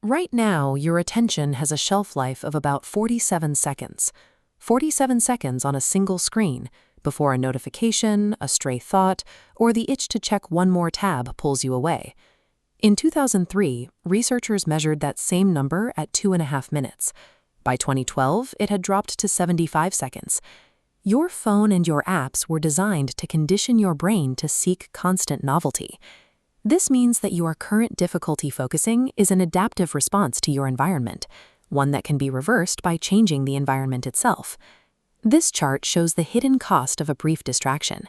Right now, your attention has a shelf life of about 47 seconds. 47 seconds on a single screen before a notification, a stray thought, or the itch to check one more tab pulls you away. In 2003, researchers measured that same number at 2.5 minutes. By 2012, it had dropped to 75 seconds. Your phone and your apps were designed to condition your brain to seek constant novelty. This means that your current difficulty focusing is an adaptive response to your environment, one that can be reversed by changing the environment itself. This chart shows the hidden cost of a brief distraction.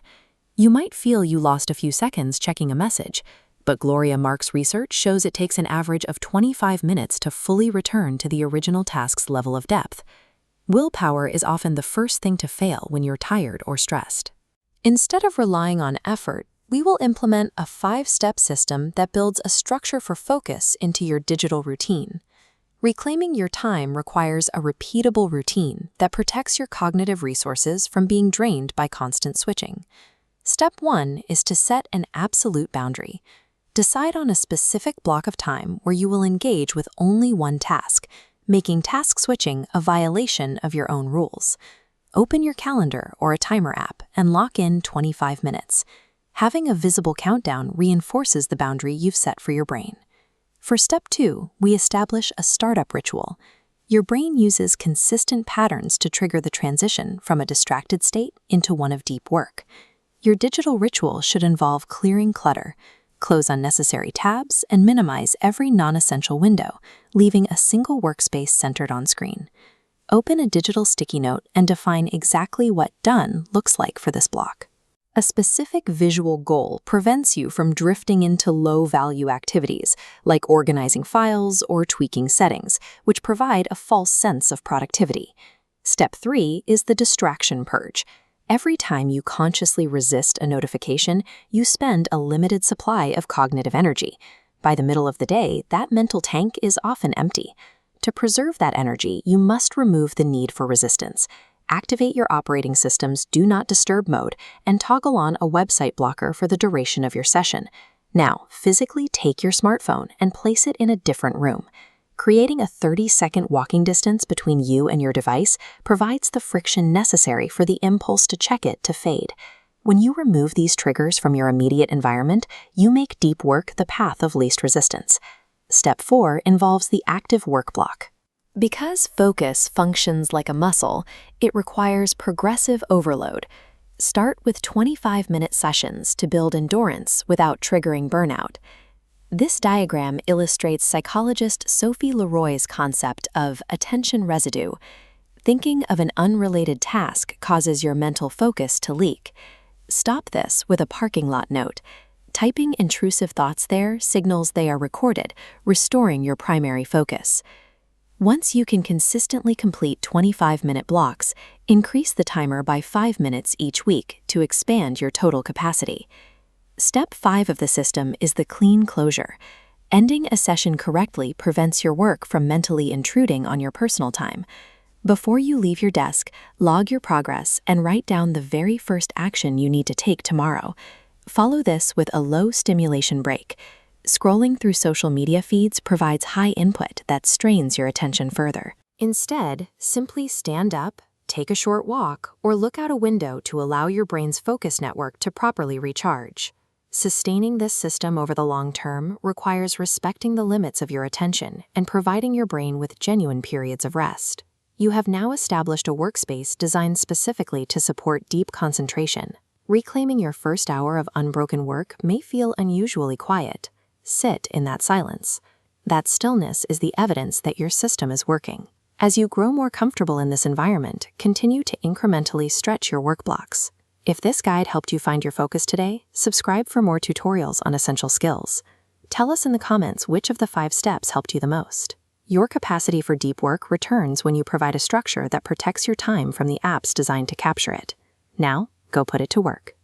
You might feel you lost a few seconds checking a message, but Gloria Mark's research shows it takes an average of 25 minutes to fully return to the original task's level of depth. Willpower is often the first thing to fail when you're tired or stressed. Instead of relying on effort, we will implement a 5-step system that builds a structure for focus into your digital routine. Reclaiming your time requires a repeatable routine that protects your cognitive resources from being drained by constant switching. Step 1 is to set an absolute boundary. Decide on a specific block of time where you will engage with only one task, making task switching a violation of your own rules. Open your calendar or a timer app and lock in 25 minutes. Having a visible countdown reinforces the boundary you've set for your brain. For step 2, we establish a startup ritual. Your brain uses consistent patterns to trigger the transition from a distracted state into one of deep work. Your digital ritual should involve clearing clutter, close unnecessary tabs, and minimize every non-essential window, leaving a single workspace centered on screen. Open a digital sticky note and define exactly what done looks like for this block. A specific visual goal prevents you from drifting into low-value activities, like organizing files or tweaking settings, which provide a false sense of productivity. Step 3 is the distraction purge. Every time you consciously resist a notification, you spend a limited supply of cognitive energy. By the middle of the day, that mental tank is often empty. To preserve that energy, you must remove the need for resistance. Activate your operating system's Do Not Disturb mode and toggle on a website blocker for the duration of your session. Now, physically take your smartphone and place it in a different room. Creating a 30-second walking distance between you and your device provides the friction necessary for the impulse to check it to fade. When you remove these triggers from your immediate environment, you make deep work the path of least resistance. Step 4 involves the active work block. Because focus functions like a muscle, it requires progressive overload. Start with 25-minute sessions to build endurance without triggering burnout. This diagram illustrates psychologist Sophie Leroy's concept of attention residue. Thinking of an unrelated task causes your mental focus to leak. Stop this with a parking lot note. Typing intrusive thoughts there signals they are recorded, restoring your primary focus. Once you can consistently complete 25-minute blocks, increase the timer by 5 minutes each week to expand your total capacity. Step 5 of the system is the clean closure. Ending a session correctly prevents your work from mentally intruding on your personal time. Before you leave your desk, log your progress and write down the very first action you need to take tomorrow. Follow this with a low-stimulation break. Scrolling through social media feeds provides high input that strains your attention further. Instead, simply stand up, take a short walk, or look out a window to allow your brain's focus network to properly recharge. Sustaining this system over the long term requires respecting the limits of your attention and providing your brain with genuine periods of rest. You have now established a workspace designed specifically to support deep concentration. Reclaiming your first hour of unbroken work may feel unusually quiet. Sit in that silence. That stillness is the evidence that your system is working. As you grow more comfortable in this environment, continue to incrementally stretch your work blocks. If this guide helped you find your focus today, subscribe for more tutorials on essential skills. Tell us in the comments which of the 5 steps helped you the most. Your capacity for deep work returns when you provide a structure that protects your time from the apps designed to capture it. Now, go put it to work.